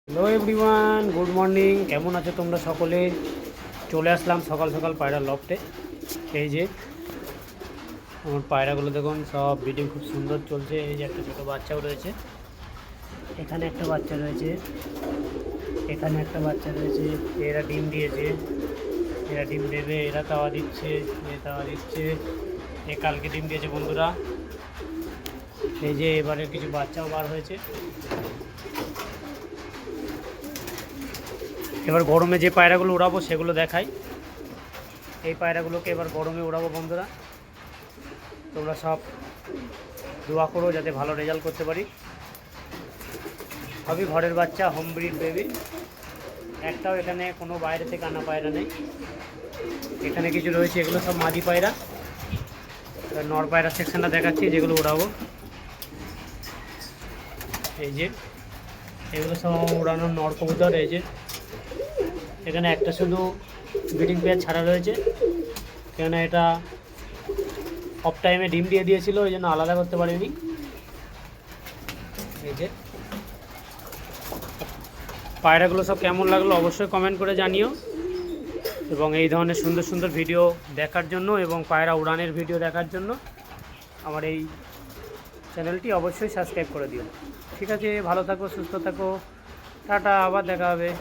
Hello everyone, good morning. কেমন আছো তোমরা সকলে? চলে আসলাম সকাল সকাল পায়রার লফটে। এই যে আমার পায়রাগুলো দেখুন, সব ব্রিডিং খুব সুন্দর চলছে। এই যে একটা ছোটো বাচ্চাও রয়েছে, এখানে একটা বাচ্চা রয়েছে, এখানে একটা বাচ্চা রয়েছে। এরা ডিম দিয়েছে, এরা ডিম দেবে, এরা তাওয়া দিচ্ছে, এ তাওয়া দিচ্ছে, এ কালকে ডিম দিয়েছে বন্ধুরা। এই যে এবারে কিছু বাচ্চাও বার হয়েছে। এবার গরমে যে পায়রাগুলো উড়াবো সেগুলো দেখাই। এই পায়রাগুলোকে এবার গরমে উড়াবো বন্ধুরা। তোমরা সব দোয়া করো যাতে ভালো রেজাল্ট করতে পারি। সবই ঘরের বাচ্চা, হোম ব্রিড বেবি। একটাও এখানে কোনো বাইরে থেকে আনা পায়রা নেই। এখানে কিছু রয়েছে, এগুলো সব মাদি পায়রা। নর পায়রা সেকশনটা দেখাচ্ছি যেগুলো উড়াবো। এই যে এগুলো সব উড়ানোর নর কবুতর। এই যে এখানে একটা শুধু ব্রিডিং পেয়ার ছাড়া রয়েছে, কেন এটা অফ টাইমে ডিম দিয়ে দিয়েছিল, ওই জন্য আলাদা করতে পারিনি। এই যে পায়রাগুলো সব কেমন লাগলো অবশ্যই কমেন্ট করে জানিও। এবং এই ধরনের সুন্দর সুন্দর ভিডিও দেখার জন্য এবং পায়রা উড়ানের ভিডিও দেখার জন্য আমার এই চ্যানেলটি অবশ্যই সাবস্ক্রাইব করে দিও। ঠিক আছে, ভালো থাকো, সুস্থ থাকো, টাটা, আবার দেখা হবে।